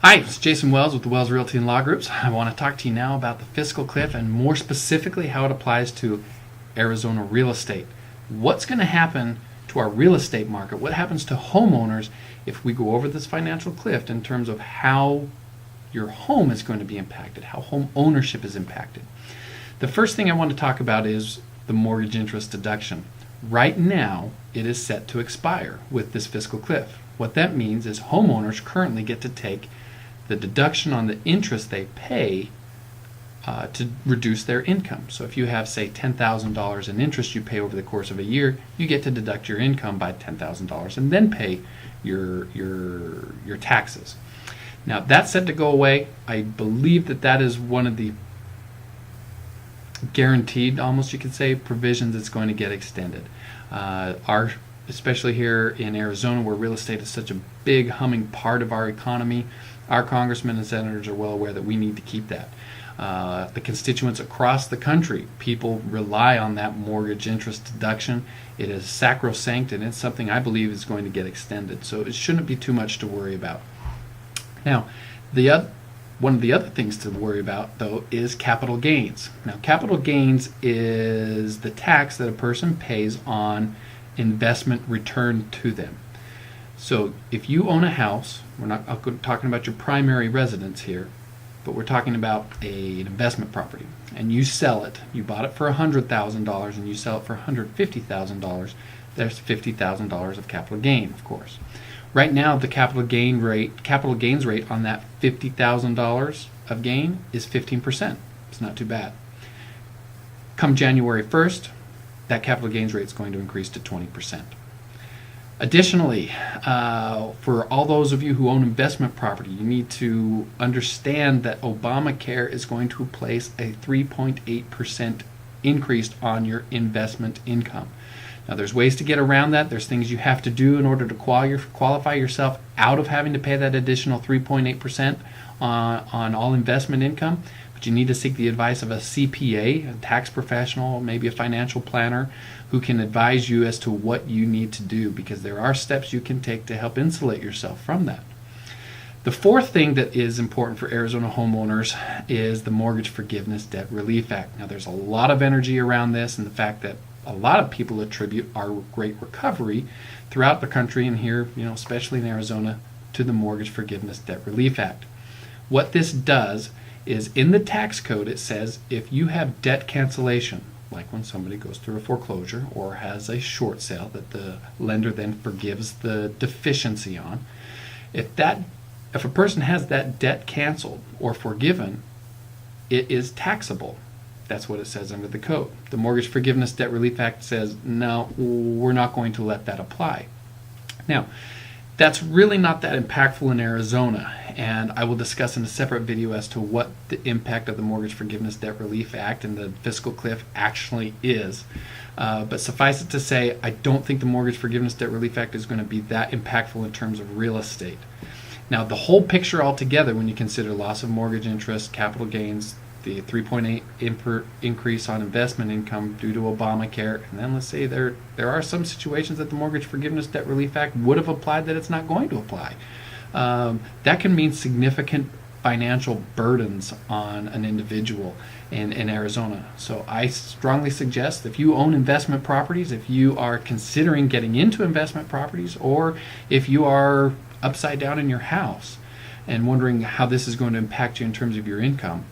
Hi, it's Jason Wells with the Wells Realty and Law Groups. I want to talk to you now about the fiscal cliff and more specifically how it applies to Arizona real estate. What's going to happen to our real estate market? What happens to homeowners if we go over this financial cliff in terms of how your home is going to be impacted, how home ownership is impacted? The first thing I want to talk about is the mortgage interest deduction. Right now, it is set to expire with this fiscal cliff. What that means is homeowners currently get to take the deduction on the interest they pay to reduce their income. So if you have, say, $10,000 in interest you pay over the course of a year, you get to deduct your income by $10,000 and then pay your taxes. Now that's set to go away. I believe that is one of the guaranteed, almost you could say, provisions that's going to get extended. Especially here in Arizona, where real estate is such a big humming part of our economy, our congressmen and senators are well aware that we need to keep that. The constituents across the country, people rely on that mortgage interest deduction. It is sacrosanct, and it's something I believe is going to get extended. So it shouldn't be too much to worry about. Now, one of the other things to worry about, though, is capital gains. Now, capital gains is the tax that a person pays on investment returned to them. So if you own a house, we're not talking about your primary residence here, but we're talking about an investment property, and you sell it. You bought it for $100,000 and you sell it for $150,000. There's $50,000 of capital gain, of course. Right now, the capital gains rate on that $50,000 of gain is 15%. It's not too bad. Come January 1st, that capital gains rate is going to increase to 20%. Additionally, for all those of you who own investment property, you need to understand that Obamacare is going to place a 3.8% increase on your investment income. Now, there's ways to get around that. There's things you have to do in order to qualify yourself out of having to pay that additional 3.8% on all investment income. But you need to seek the advice of a CPA, a tax professional, maybe a financial planner, who can advise you as to what you need to do, because there are steps you can take to help insulate yourself from that. The fourth thing that is important for Arizona homeowners is the Mortgage Forgiveness Debt Relief Act. Now, there's a lot of energy around this, and the fact that a lot of people attribute our great recovery throughout the country, and here, especially in Arizona, to the Mortgage Forgiveness Debt Relief Act. What this does is, in the tax code, it says if you have debt cancellation, like when somebody goes through a foreclosure or has a short sale that the lender then forgives the deficiency on, if a person has that debt canceled or forgiven, it is taxable. That's what it says under the code. The Mortgage Forgiveness Debt Relief Act says, no, we're not going to let that apply. Now, that's really not that impactful in Arizona, and I will discuss in a separate video as to what the impact of the Mortgage Forgiveness Debt Relief Act and the fiscal cliff actually is. But suffice it to say, I don't think the Mortgage Forgiveness Debt Relief Act is going to be that impactful in terms of real estate. Now, the whole picture altogether, when you consider loss of mortgage interest, capital gains, the 3.8 increase on investment income due to Obamacare, and then let's say there are some situations that the Mortgage Forgiveness Debt Relief Act would have applied that it's not going to apply. That can mean significant financial burdens on an individual in Arizona. So I strongly suggest, if you own investment properties, if you are considering getting into investment properties, or if you are upside down in your house and wondering how this is going to impact you in terms of your income,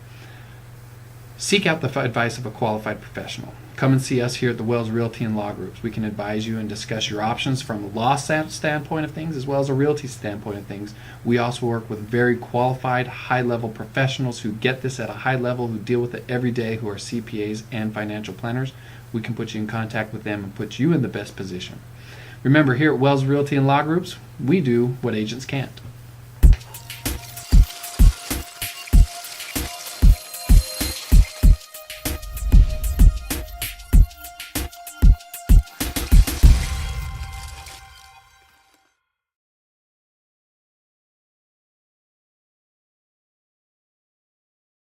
seek out the advice of a qualified professional. Come and see us here at the Wells Realty and Law Groups. We can advise you and discuss your options from a law standpoint of things as well as a realty standpoint of things. We also work with very qualified, high-level professionals who get this at a high level, who deal with it every day, who are CPAs and financial planners. We can put you in contact with them and put you in the best position. Remember, here at Wells Realty and Law Groups, we do what agents can't.